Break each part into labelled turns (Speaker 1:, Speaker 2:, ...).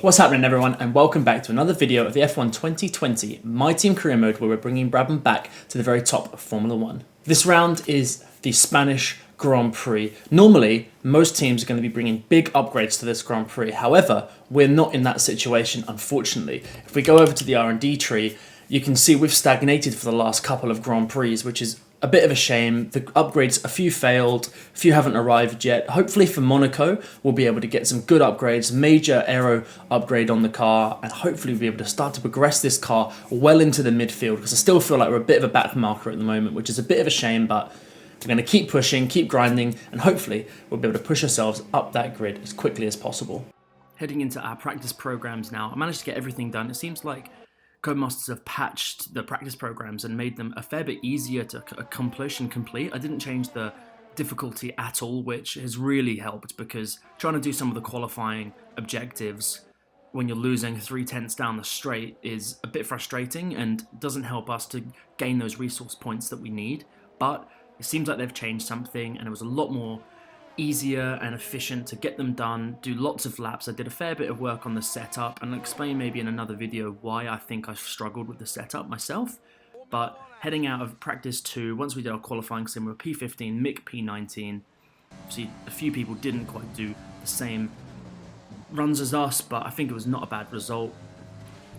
Speaker 1: What's happening everyone, and welcome back to another video of the F1 2020 My Team Career Mode, where we're bringing Brabham back to the very top of Formula 1. This round is the Spanish Grand Prix. Normally, most teams are going to be bringing big upgrades to this Grand Prix. However, we're not in that situation, unfortunately. If we go over to the R&D tree, you can see we've stagnated for the last couple of Grand Prix, which is a bit of a shame. The upgrades, a few failed, a few haven't arrived yet. Hopefully for Monaco, we'll be able to get some good upgrades, major aero upgrade on the car, and hopefully we'll be able to start to progress this car well into the midfield, because I still feel like we're a bit of a back marker at the moment, which is a bit of a shame, but we're going to keep pushing, keep grinding, and hopefully we'll be able to push ourselves up that grid as quickly as possible. Heading into our practice programs now, I managed to get everything done. It seems like Codemasters have patched the practice programs and made them a fair bit easier to accomplish and complete. I didn't change the difficulty at all, which has really helped, because trying to do some of the qualifying objectives when you're losing 3/10 down the straight is a bit frustrating and doesn't help us to gain those resource points that we need. But it seems like they've changed something, and it was a lot more easier and efficient to get them done, do lots of laps. I did a fair bit of work on the setup, and I'll explain maybe in another video why I think I've struggled with the setup myself. But heading out of practice 2, once we did our qualifying sim, we were P15, Mick P19. See, a few people didn't quite do the same runs as us, but I think it was not a bad result.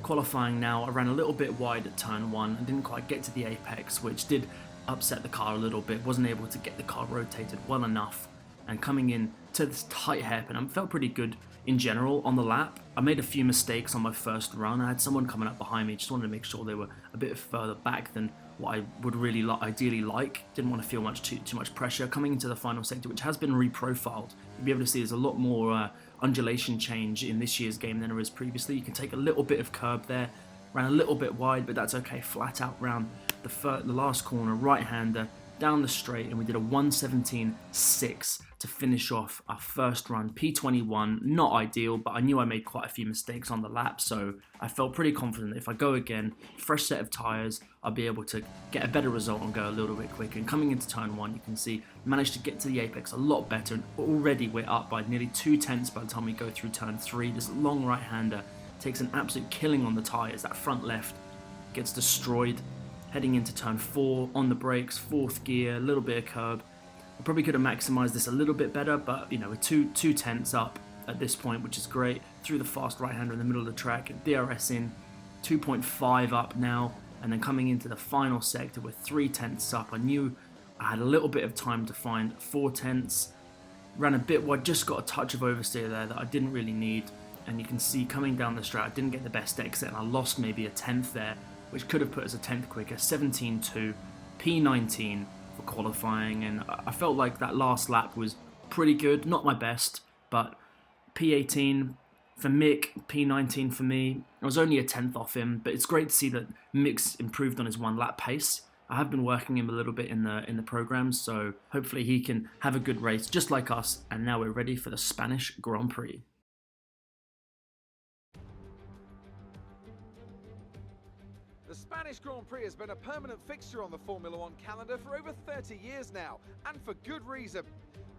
Speaker 1: Qualifying now, I ran a little bit wide at turn 1. I didn't quite get to the apex, which did upset the car a little bit. Wasn't able to get the car rotated well enough. And coming in to this tight hairpin, I felt pretty good in general on the lap. I made a few mistakes on my first run. I had someone coming up behind me, just wanted to make sure they were a bit further back than what I would really ideally like. Didn't want to feel too much pressure. Coming into the final sector, which has been reprofiled, you'll be able to see there's a lot more undulation change in this year's game than there is previously. You can take a little bit of curb there. Ran a little bit wide, but that's okay. Flat out round the last corner, right-hander, down the straight, and we did a 1:17.6 to finish off our first run. P21, not ideal, but I knew I made quite a few mistakes on the lap, so I felt pretty confident that if I go again, fresh set of tyres, I'll be able to get a better result and go a little bit quicker. And coming into turn 1, you can see managed to get to the apex a lot better, and already we're up by nearly 2/10 by the time we go through turn 3. This long right-hander takes an absolute killing on the tyres. That front left gets destroyed. Heading into turn 4, on the brakes, 4th gear, a little bit of curb. I probably could have maximised this a little bit better, but you know, we're 2/10 up at this point, which is great. Through the fast right-hander in the middle of the track, DRS in, 2.5 up now, and then coming into the final sector, we're 3/10 up. I knew I had a little bit of time to find 4/10. Ran a bit wide, just got a touch of oversteer there that I didn't really need, and you can see coming down the straight, I didn't get the best exit, and I lost maybe a 10th there, which could have put us a 10th quicker. 17.2, P19 for qualifying, and I felt like that last lap was pretty good. Not my best, but P18 for Mick, P19 for me. I was only a 10th off him, but it's great to see that Mick's improved on his 1-lap pace. I have been working him a little bit in the programs, so hopefully he can have a good race just like us, and now we're ready for the Spanish Grand Prix.
Speaker 2: The Spanish Grand Prix has been a permanent fixture on the Formula 1 calendar for over 30 years now, and for good reason.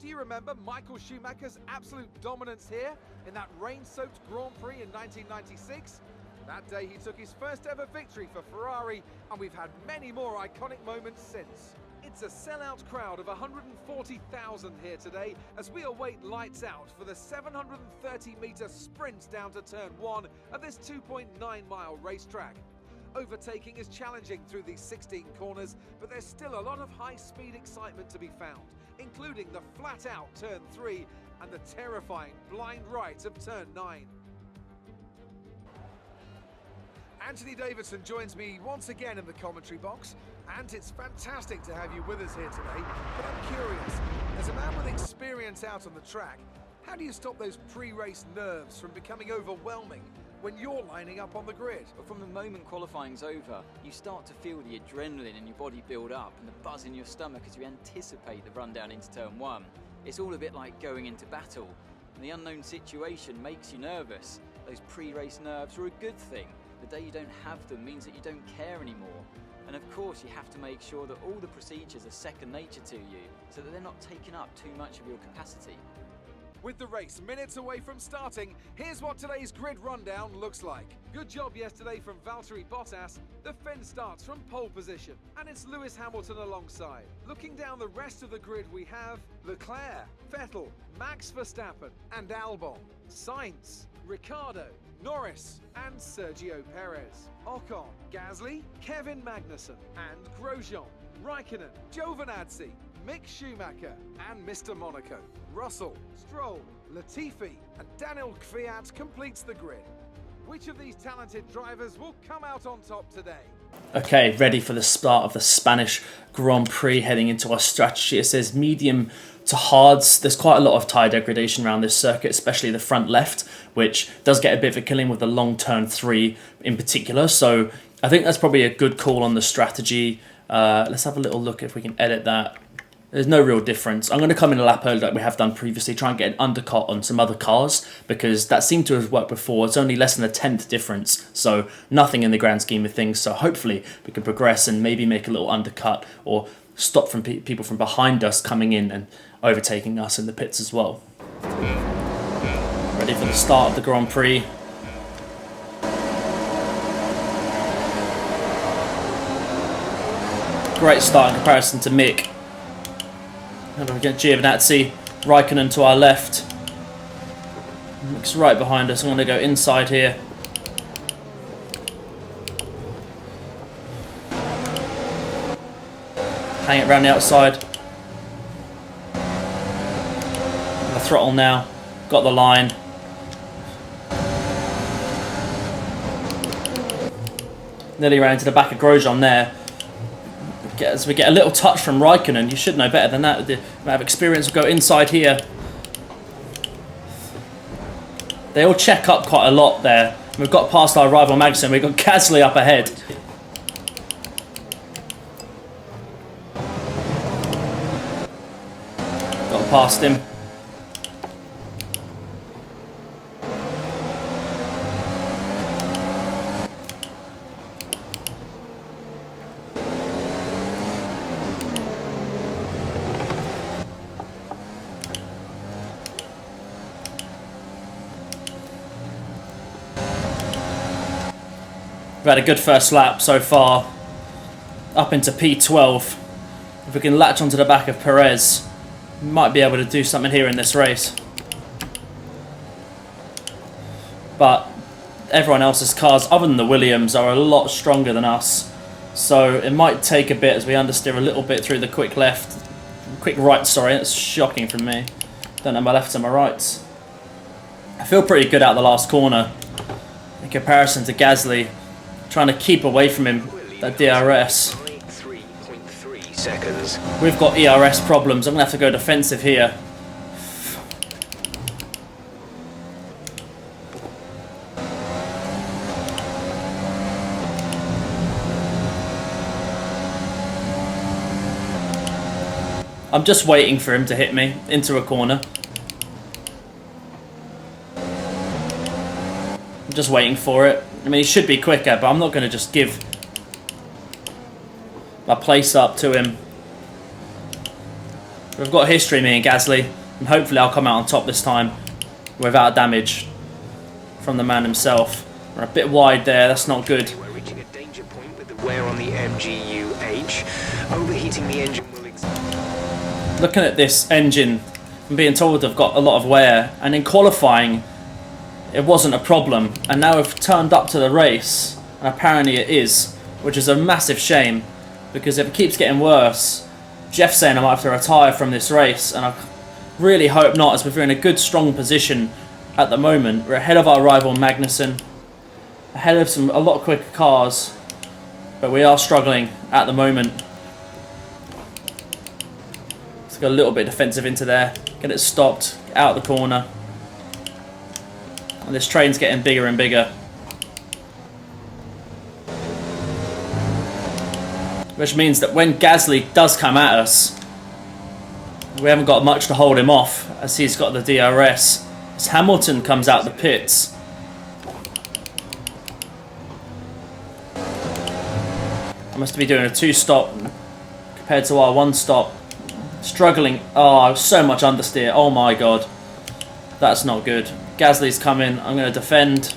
Speaker 2: Do you remember Michael Schumacher's absolute dominance here in that rain-soaked Grand Prix in 1996? That day he took his first ever victory for Ferrari, and we've had many more iconic moments since. It's a sellout crowd of 140,000 here today as we await lights out for the 730-metre sprint down to turn 1 of this 2.9-mile racetrack. Overtaking is challenging through these 16 corners, but there's still a lot of high-speed excitement to be found, including the flat-out turn 3 and the terrifying blind right of turn 9. Anthony Davidson joins me once again in the commentary box, and it's fantastic to have you with us here today. But I'm curious, as a man with experience out on the track, how do you stop those pre-race nerves from becoming overwhelming when you're lining up on the grid?
Speaker 3: But from the moment qualifying's over, you start to feel the adrenaline in your body build up and the buzz in your stomach as you anticipate the run down into turn 1. It's all a bit like going into battle, and the unknown situation makes you nervous. Those pre-race nerves are a good thing. The day you don't have them means that you don't care anymore. And of course you have to make sure that all the procedures are second nature to you, so that they're not taking up too much of your capacity.
Speaker 2: With the race minutes away from starting, here's what today's grid rundown looks like. Good job yesterday from Valtteri Bottas. The Finn starts from pole position, and it's Lewis Hamilton alongside. Looking down the rest of the grid, we have Leclerc, Vettel, Max Verstappen, and Albon, Sainz, Ricciardo, Norris, and Sergio Perez. Ocon, Gasly, Kevin Magnussen, and Grosjean, Raikkonen, Giovinazzi, Mick Schumacher, and Mr. Monaco. Russell, Stroll, Latifi, and Daniel Kvyat completes the grid. Which of these talented drivers will come out on top today?
Speaker 1: Okay, ready for the start of the Spanish Grand Prix, heading into our strategy. It says medium to hards. There's quite a lot of tyre degradation around this circuit, especially the front left, which does get a bit of a killing with the long turn 3 in particular. So I think that's probably a good call on the strategy. Let's have a little look if we can edit that. There's no real difference. I'm going to come in a lap early like we have done previously, try and get an undercut on some other cars, because that seemed to have worked before. It's only less than a 10th difference, so nothing in the grand scheme of things. So hopefully we can progress and maybe make a little undercut or stop from people from behind us coming in and overtaking us in the pits as well. Ready for the start of the Grand Prix. Great start in comparison to Mick. And we get Giovinazzi, Raikkonen to our left. Mick's right behind us. I'm going to go inside here. Hang it around the outside. The throttle now. Got the line. Nearly ran into the back of Grosjean there. As we get a little touch from Raikkonen, you should know better than that. The amount of experience will go inside here. They all check up quite a lot there. We've got past our rival Magnussen. We've got Gasly up ahead. Got past him. We've had a good first lap so far, up into P12. If we can latch onto the back of Perez, we might be able to do something here in this race. But everyone else's cars, other than the Williams, are a lot stronger than us. So it might take a bit as we understeer a little bit through the quick right, sorry, that's shocking from me. Don't know my left and my rights. I feel pretty good out the last corner in comparison to Gasly. Trying to keep away from him, that DRS.
Speaker 4: 3.3 seconds.
Speaker 1: We've got ERS problems. I'm going to have to go defensive here. I'm just waiting for him to hit me into a corner. I'm just waiting for it. I mean, he should be quicker, but I'm not going to just give my place up to him. We've got history, me and Gasly, and hopefully I'll come out on top this time without damage from the man himself. We're a bit wide there, that's not good.
Speaker 4: We're reaching a danger point with the wear on the MGU-H. Overheating the engine will...
Speaker 1: Looking at this engine, I'm being told I've got a lot of wear, and in qualifying it wasn't a problem, and now we've turned up to the race and apparently it is, which is a massive shame, because if it keeps getting worse, Jeff's saying I might have to retire from this race, and I really hope not, as we're in a good strong position at the moment. We're ahead of our rival Magnussen, ahead of a lot quicker cars, but we are struggling at the moment. Let's go a little bit defensive into there, get it stopped, out the corner. And this train's getting bigger and bigger. Which means that when Gasly does come at us, we haven't got much to hold him off, as he's got the DRS. As Hamilton comes out the pits. I must be doing a 2-stop compared to our 1-stop. Struggling. Oh, so much understeer. Oh my god. That's not good. Gasly's coming. I'm going to defend.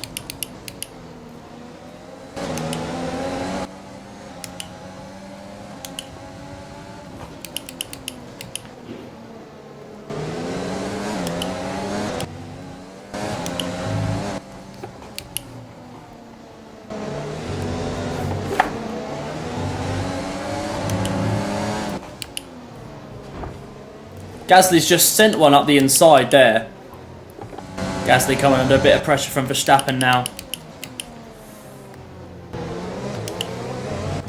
Speaker 1: Gasly's just sent one up the inside there. Gasly coming under a bit of pressure from Verstappen now.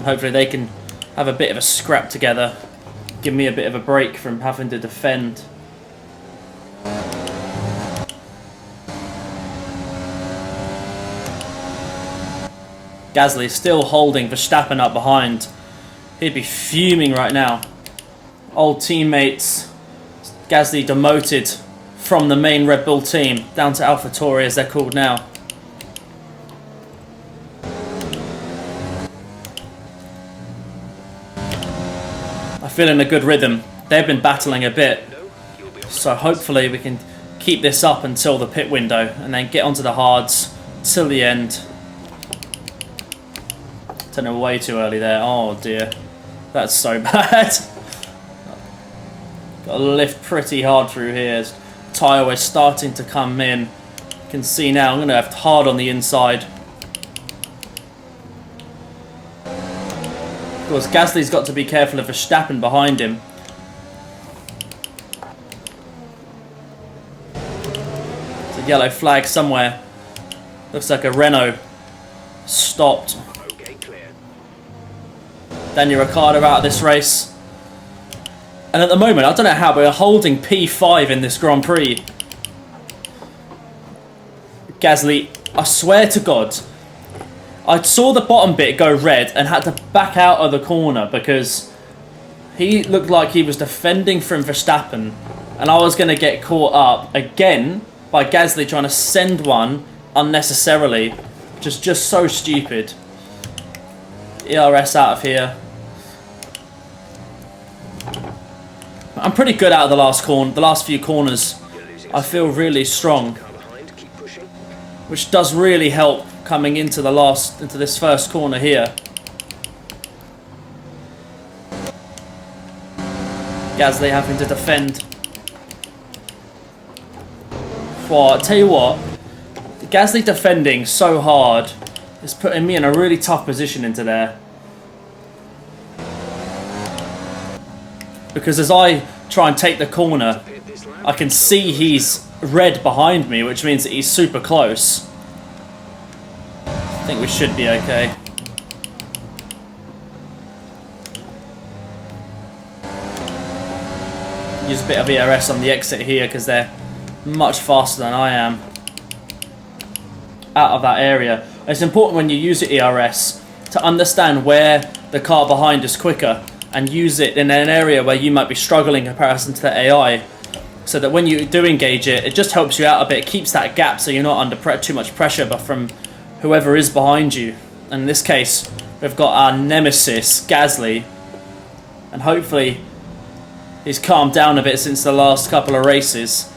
Speaker 1: Hopefully they can have a bit of a scrap together. Give me a bit of a break from having to defend. Gasly still holding Verstappen up behind. He'd be fuming right now. Old teammates. Gasly demoted from the main Red Bull team down to AlphaTauri as they're called now. I feel in a good rhythm. They've been battling a bit, so hopefully we can keep this up until the pit window and then get onto the hards till the end. Turning way too early there. Oh dear, that's so bad. Got to lift pretty hard through here. Tyre is starting to come in. You can see now I'm going to have hard on the inside. Of course, Gasly's got to be careful of Verstappen behind him. There's a yellow flag somewhere. Looks like a Renault stopped.
Speaker 4: Okay, clear.
Speaker 1: Daniel Ricciardo out of this race. And at the moment, I don't know how, but we're holding P5 in this Grand Prix. Gasly, I swear to God, I saw the bottom bit go red and had to back out of the corner because he looked like he was defending from Verstappen and I was going to get caught up again by Gasly trying to send one unnecessarily. Just so stupid. ERS out of here. I'm pretty good out of the last few corners. I feel really strong, which does really help coming into this first corner here. Gasly having to defend. Well, I tell you what, Gasly defending so hard is putting me in a really tough position into there. Because as I try and take the corner, I can see he's red behind me, which means that he's super close. I think we should be okay. Use a bit of ERS on the exit here because they're much faster than I am out of that area. It's important when you use the ERS to understand where the car behind is quicker and use it in an area where you might be struggling in comparison to the AI, so that when you do engage it, it just helps you out a bit. It keeps that gap so you're not under too much pressure but from whoever is behind you. And in this case, we've got our nemesis, Gasly, and hopefully he's calmed down a bit since the last couple of races.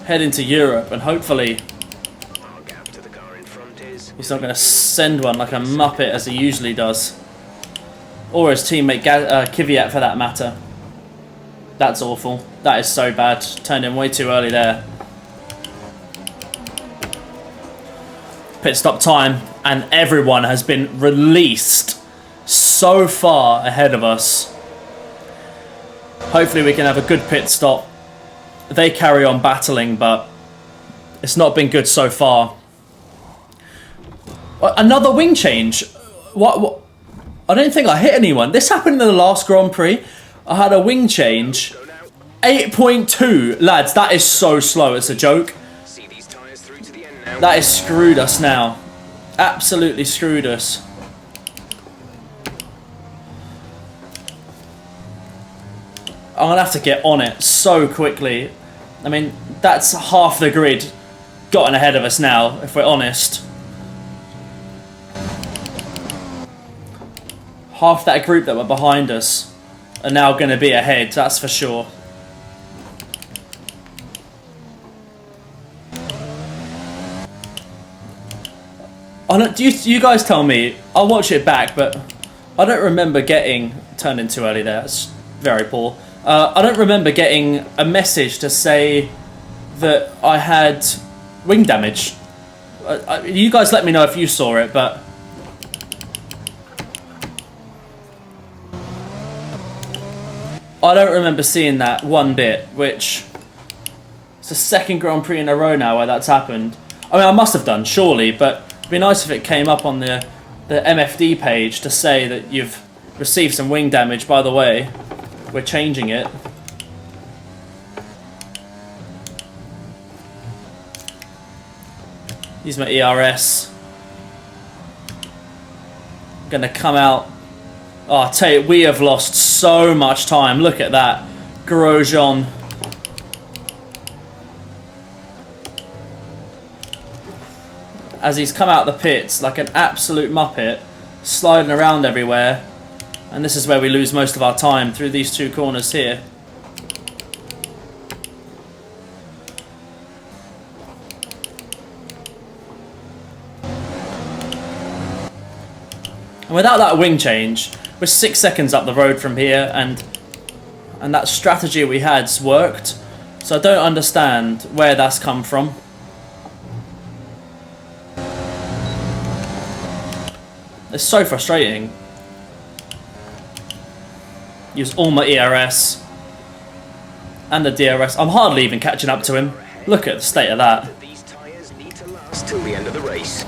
Speaker 1: Head into Europe and hopefully he's not going to send one like a muppet as he usually does. Or his teammate Kvyat for that matter. That's awful. That is so bad. Turned in way too early there. Pit stop time, and everyone has been released so far ahead of us. Hopefully we can have a good pit stop. They carry on battling, but it's not been good so far. Another wing change. What? I don't think I hit anyone. This happened in the last Grand Prix. I had a wing change. 8.2. Lads, that is so slow. It's a joke. That has screwed us now. Absolutely screwed us. I'm going to have to get on it so quickly. I mean, that's half the grid gotten ahead of us now, if we're honest. Half that group that were behind us are now going to be ahead, that's for sure. I don't, you guys tell me. I'll watch it back, but I don't remember getting turned in too early there. It's very poor. I don't remember getting a message to say that I had wing damage. You guys let me know if you saw it, but I don't remember seeing that one bit, which it's the second Grand Prix in a row now where that's happened. I mean, I must have done, surely, but it'd be nice if it came up on the MFD page to say that you've received some wing damage. By the way, we're changing it. Use my ERS. I'm gonna come out. Oh, I tell you, we have lost so much time. Look at that. Grosjean. As he's come out the pits like an absolute muppet, sliding around everywhere. And this is where we lose most of our time, through these two corners here. And without that wing change, we're 6 seconds up the road from here, and that strategy we had's worked. So I don't understand where that's come from. It's so frustrating. Use all my ERS and the DRS. I'm hardly even catching up to him. Look at the state of that.
Speaker 4: These tyres need to last till the end of the race.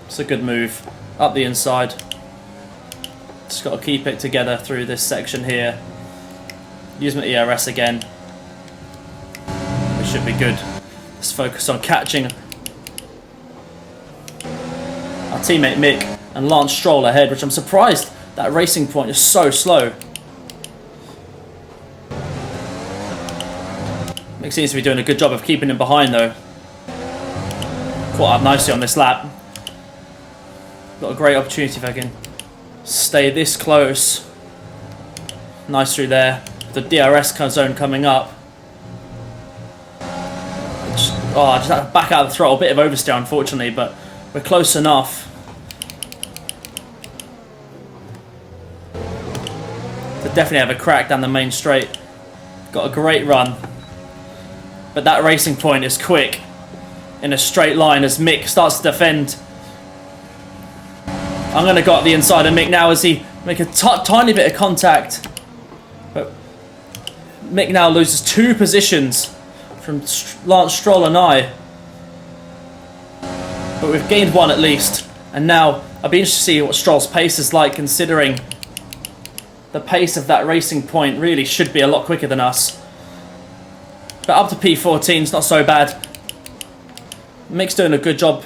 Speaker 1: It's a good move. Up the inside. Just got to keep it together through this section here. Use my ERS again. It should be good. Let's focus on catching our teammate Mick and Lance Stroll ahead, which I'm surprised that racing point is so slow. Mick seems to be doing a good job of keeping him behind though. Caught up nicely on this lap. Got a great opportunity if I can stay this close. Nice through there. The DRS zone coming up. I just had to back out of the throttle. Bit of oversteer unfortunately, but we're close enough to definitely have a crack down the main straight. Got a great run. But that racing point is quick in a straight line as Mick starts to defend. I'm going to go up the inside of Mick now as he make a tiny bit of contact. But Mick now loses 2 positions from Lance Stroll and I. But we've gained 1 at least. And now I'll be interested to see what Stroll's pace is like, considering the pace of that racing point really should be a lot quicker than us. But up to P14 is not so bad. Mick's doing a good job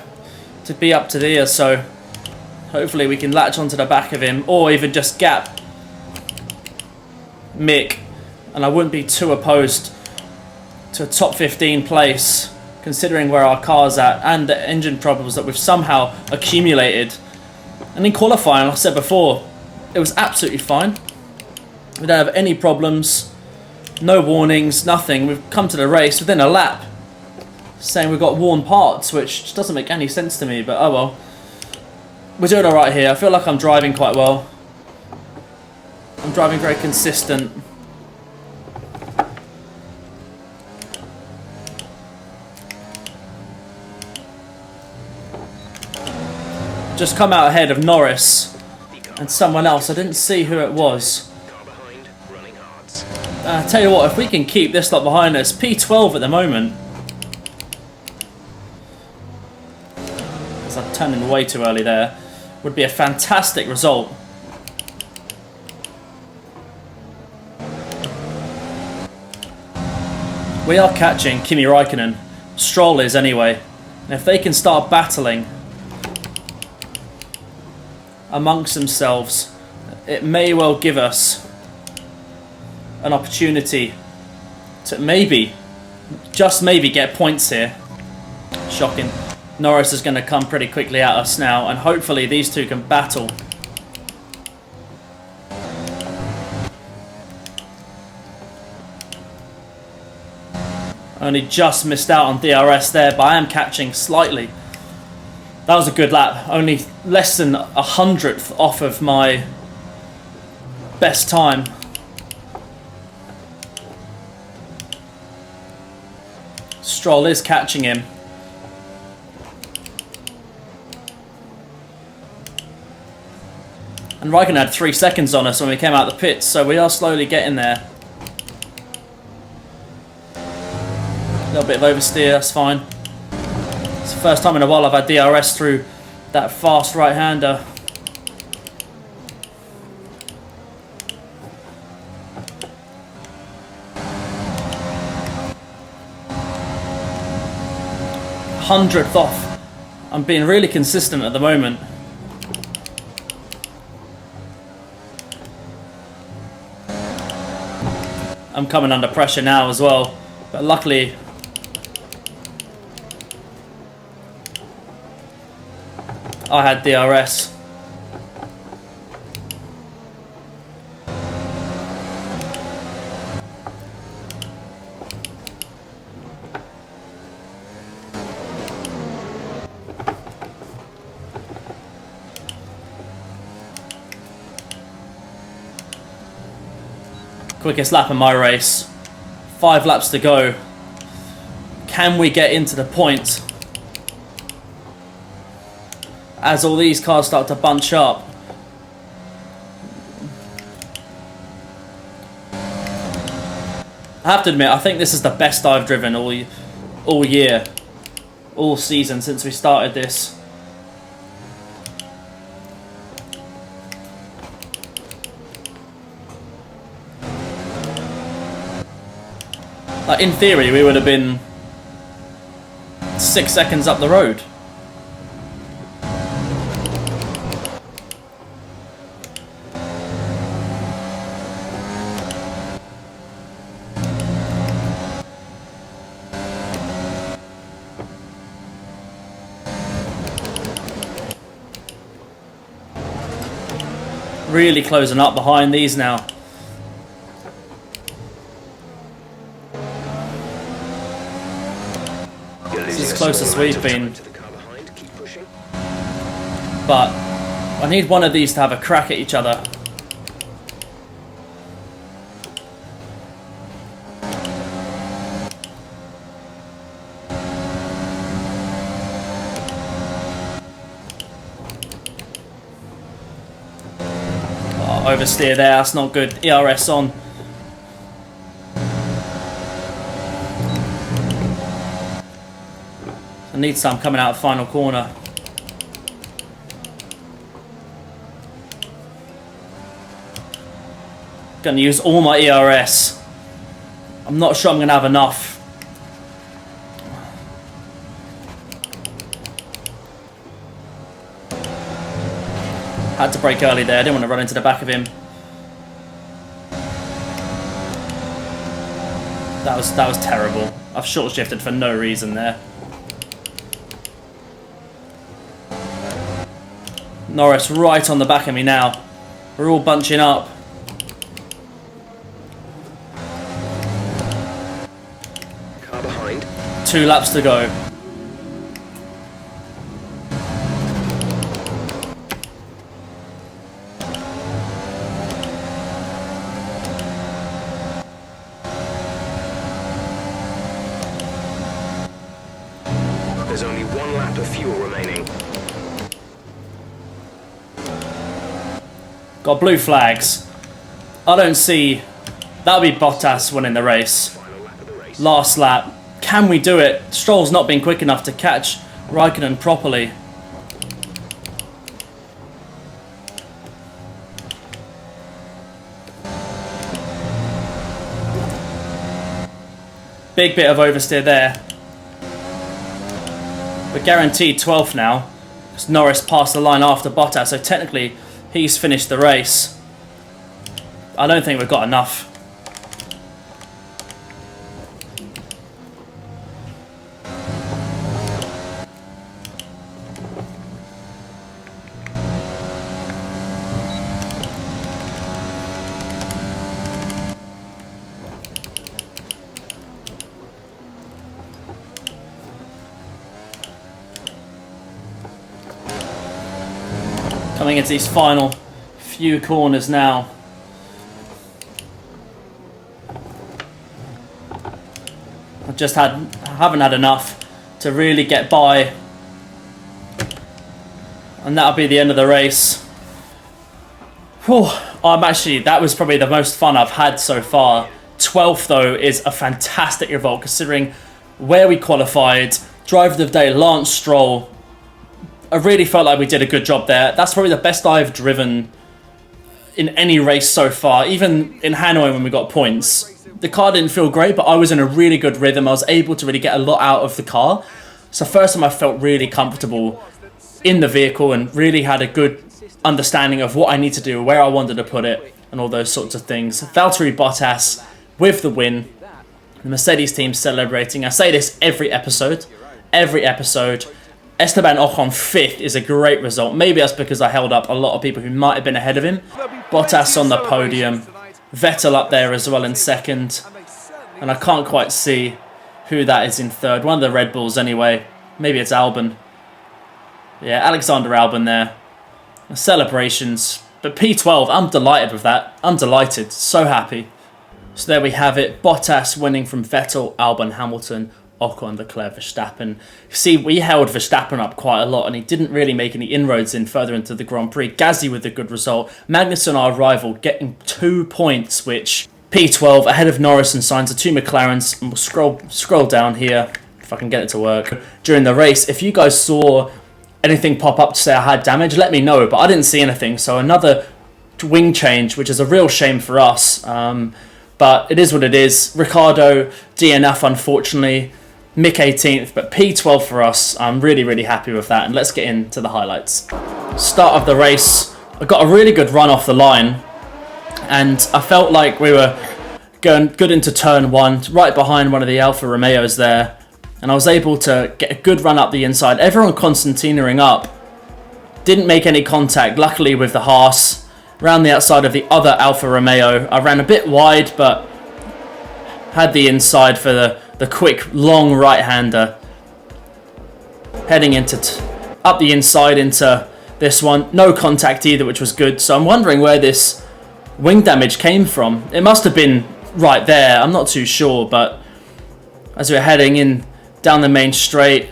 Speaker 1: to be up to there, so hopefully we can latch onto the back of him, or even just gap Mick. And I wouldn't be too opposed to a top 15 place, considering where our car's at and the engine problems that we've somehow accumulated. And in qualifying, like I said before, it was absolutely fine. We don't have any problems, no warnings, nothing. We've come to the race within a lap saying we've got worn parts, which just doesn't make any sense to me, but oh well. We're doing alright here. I feel like I'm driving quite well. I'm driving very consistent. Just come out ahead of Norris and someone else. I didn't see who it was. Tell you what, if we can keep this lot behind us, P12 at the moment. As I turned in way too early there. Would be a fantastic result. We are catching Kimi Räikkönen. Stroll is anyway. And if they can start battling amongst themselves, it may well give us an opportunity to maybe, just maybe, get points here. Shocking. Norris is going to come pretty quickly at us now, and hopefully these two can battle. Only just missed out on DRS there, but I am catching slightly. That was a good lap. Only less than 100th off of my best time. Stroll is catching him. And Raikkonen had 3 seconds on us when we came out the pits, so we are slowly getting there. A little bit of oversteer, that's fine. It's the first time in a while I've had DRS through that fast right-hander. Hundredth off. I'm being really consistent at the moment. I'm coming under pressure now as well, but luckily I had DRS. Quickest lap of my race. 5 laps to go. Can we get into the point? As all these cars start to bunch up. I have to admit, I think this is the best I've driven all year, all season since we started this. Like, in theory, we would have been 6 seconds up the road. Really closing up behind these now. This is as close as we've been. But I need one of these to have a crack at each other. Oh, oversteer there, that's not good. ERS on. I need some coming out of final corner. Gonna use all my ERS. I'm not sure I'm gonna have enough. Had to brake early there, I didn't want to run into the back of him. That was terrible. I've short shifted for no reason there. Norris right on the back of me now. We're all bunching up.
Speaker 4: Car behind.
Speaker 1: 2 laps to go.
Speaker 4: There's only 1 lap of fuel remaining.
Speaker 1: Got blue flags. I don't see... That'll be Bottas winning the race.
Speaker 4: Final lap of the race.
Speaker 1: Last lap. Can we do it? Stroll's not been quick enough to catch Raikkonen properly. Big bit of oversteer there. We're guaranteed 12th now. Because Norris passed the line after Bottas, so technically he's finished the race. I don't think we've got enough. Coming into these final few corners now. I haven't had enough to really get by, and that'll be the end of the race. Whew, that was probably the most fun I've had so far. 12th though is a fantastic result considering where we qualified. Driver of the day, Lance Stroll. I really felt like we did a good job there. That's probably the best I've driven in any race so far. Even in Hanoi when we got points, the car didn't feel great, but I was in a really good rhythm. I was able to really get a lot out of the car. So first time I felt really comfortable in the vehicle and really had a good understanding of what I need to do, where I wanted to put it, and all those sorts of things. Valtteri Bottas with the win. The Mercedes team celebrating. I say this every episode. Esteban Ocon 5th is a great result. Maybe that's because I held up a lot of people who might have been ahead of him. Bottas on the podium. Vettel up there as well in 2nd. And I can't quite see who that is in 3rd. One of the Red Bulls anyway. Maybe it's Albon. Yeah, Alexander Albon there. Celebrations. But P12, I'm delighted with that. I'm delighted. So happy. So there we have it. Bottas winning from Vettel, Albon, Hamilton, Ocon, Leclerc, Verstappen. See, we held Verstappen up quite a lot and he didn't really make any inroads in further into the Grand Prix. Gasly with a good result. Magnussen, our rival, getting 2 points, which P12 ahead of Norris and Sainz, the 2 McLarens. And we'll scroll down here if I can get it to work. During the race, if you guys saw anything pop up to say I had damage, let me know, but I didn't see anything. So another wing change, which is a real shame for us. But it is what it is. Ricardo, DNF unfortunately. Mick 18th, but P12 for us. I'm really, really happy with that. And let's get into the highlights. Start of the race. I got a really good run off the line. And I felt like we were going good into turn 1, right behind one of the Alfa Romeos there. And I was able to get a good run up the inside. Everyone concertinaing up. Didn't make any contact, luckily, with the Haas. Around the outside of the other Alfa Romeo. I ran a bit wide, but had the inside for the quick, long right-hander. Heading into up the inside into this one. No contact either, which was good. So I'm wondering where this wing damage came from. It must have been right there. I'm not too sure, but as we're heading in down the main straight,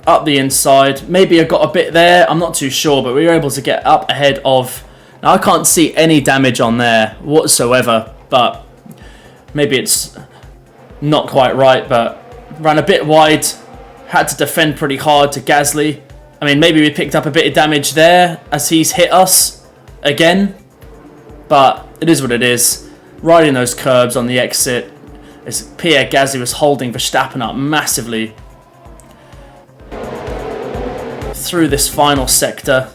Speaker 1: up the inside. Maybe I got a bit there. I'm not too sure, but we were able to get up ahead of... Now, I can't see any damage on there whatsoever, but maybe it's not quite right, but ran a bit wide, had to defend pretty hard to Gasly. I mean, maybe we picked up a bit of damage there as he's hit us again, but it is what it is. Riding those curbs on the exit, as Pierre Gasly was holding Verstappen up massively through this final sector.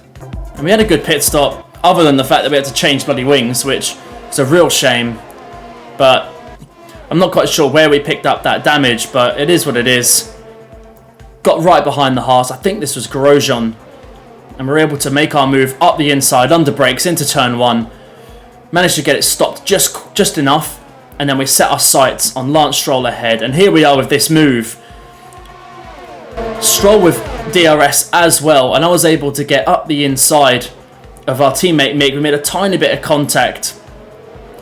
Speaker 1: And we had a good pit stop, other than the fact that we had to change bloody wings, which is a real shame. But I'm not quite sure where we picked up that damage, but it is what it is. Got right behind the Haas. I think this was Grosjean. And we're able to make our move up the inside, under brakes, into turn 1. Managed to get it stopped just enough. And then we set our sights on Lance Stroll ahead. And here we are with this move. Stroll with DRS as well. And I was able to get up the inside of our teammate Mick. We made a tiny bit of contact,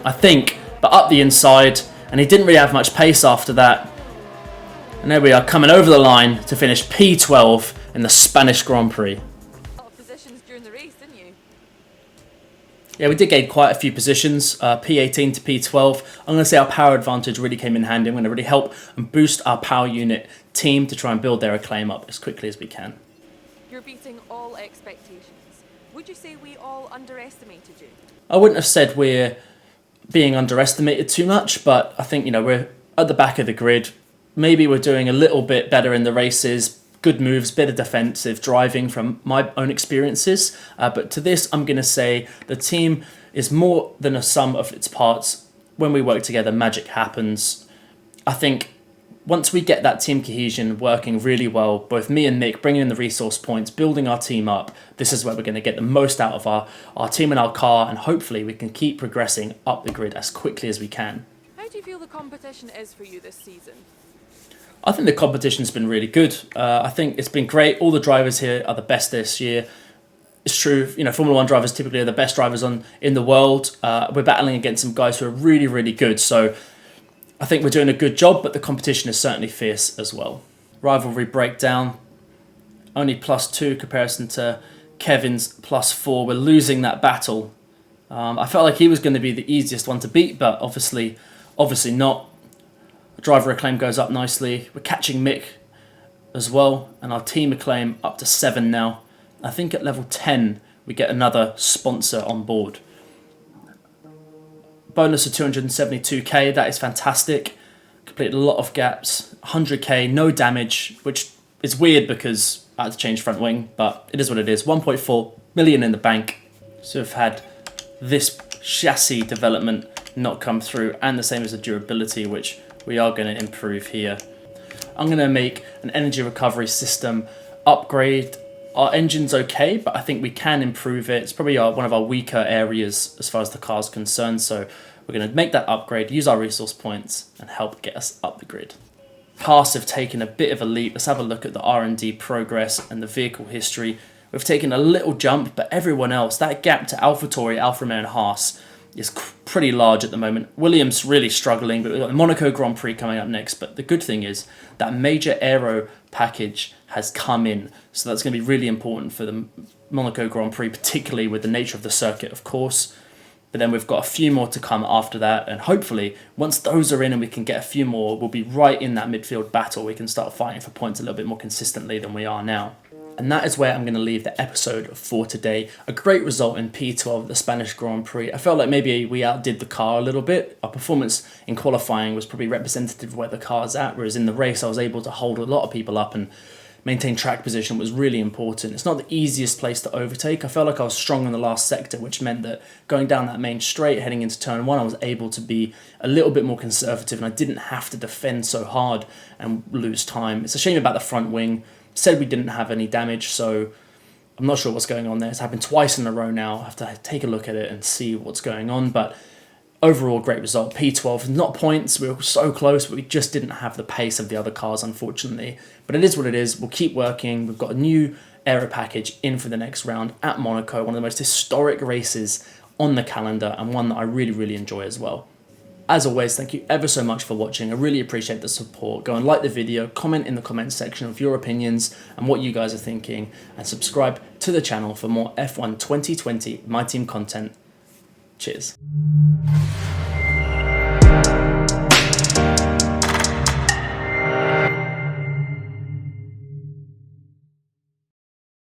Speaker 1: I think, but up the inside. And he didn't really have much pace after that. And there we are, coming over the line to finish P12 in the Spanish Grand Prix.
Speaker 5: A lot of positions during the race, didn't you?
Speaker 1: Yeah, we did gain quite a few positions, P18 to P12. I'm going to say our power advantage really came in handy. I'm going to really help and boost our power unit team to try and build their acclaim up as quickly as we can.
Speaker 5: You're beating all expectations. Would you say we all underestimated you?
Speaker 1: I wouldn't have said we're being underestimated too much, but I think, we're at the back of the grid. Maybe we're doing a little bit better in the races. Good moves, bit of defensive driving from my own experiences. But to this, I'm going to say the team is more than a sum of its parts. When we work together, magic happens. I think once we get that team cohesion working really well, both me and Mick bringing in the resource points, building our team up, this is where we're going to get the most out of our team and our car, and hopefully we can keep progressing up the grid as quickly as we can.
Speaker 5: How do you feel the competition is for you this season?
Speaker 1: I think the competition's been really good. I think it's been great. All the drivers here are the best this year. It's true, Formula One drivers typically are the best drivers in the world. We're battling against some guys who are really, really good. So I think we're doing a good job, but the competition is certainly fierce as well. Rivalry breakdown. Only +2 comparison to Kevin's +4. We're losing that battle. I felt like he was going to be the easiest one to beat, but obviously not. Driver acclaim goes up nicely. We're catching Mick as well, and our team acclaim up to 7 now. I think at level 10 we get another sponsor on board. Bonus of 272k, that is fantastic. Completed a lot of gaps. 100k, no damage, which is weird because I had to change front wing, but it is what it is. 1.4 million in the bank. So we've had this chassis development not come through, and the same as the durability, which we are going to improve here. I'm going to make an energy recovery system upgrade. Our engine's okay, but I think we can improve it. It's probably one of our weaker areas as far as the car's concerned, so we're going to make that upgrade, use our resource points, and help get us up the grid. Cars have taken a bit of a leap. Let's have a look at the R&D progress and the vehicle history. We've taken a little jump, but everyone else, that gap to AlphaTauri, Alfa Romeo and Haas is pretty large at the moment. Williams really struggling, but we've got the Monaco Grand Prix coming up next. But the good thing is that major aero package has come in, so that's going to be really important for the Monaco Grand Prix, particularly with the nature of the circuit, of course. But then we've got a few more to come after that, and hopefully once those are in and we can get a few more, we'll be right in that midfield battle. We can start fighting for points a little bit more consistently than we are now. And that is where I'm going to leave the episode for today. A great result in P12 at the Spanish Grand Prix. I felt like maybe we outdid the car a little bit. Our performance in qualifying was probably representative of where the car's at, whereas in the race I was able to hold a lot of people up and maintain track position was really important. It's not the easiest place to overtake. I felt like I was strong in the last sector, which meant that going down that main straight, heading into turn 1, I was able to be a little bit more conservative and I didn't have to defend so hard and lose time. It's a shame about the front wing. Said we didn't have any damage, so I'm not sure what's going on there. It's happened twice in a row now. I have to take a look at it and see what's going on, but overall, great result. P12, not points. We were so close, but we just didn't have the pace of the other cars, unfortunately. But it is what it is. We'll keep working. We've got a new aero package in for the next round at Monaco, one of the most historic races on the calendar and one that I really, really enjoy as well. As always, thank you ever so much for watching. I really appreciate the support. Go and like the video, comment in the comments section of your opinions and what you guys are thinking, and subscribe to the channel for more F1 2020 My Team content. Cheers.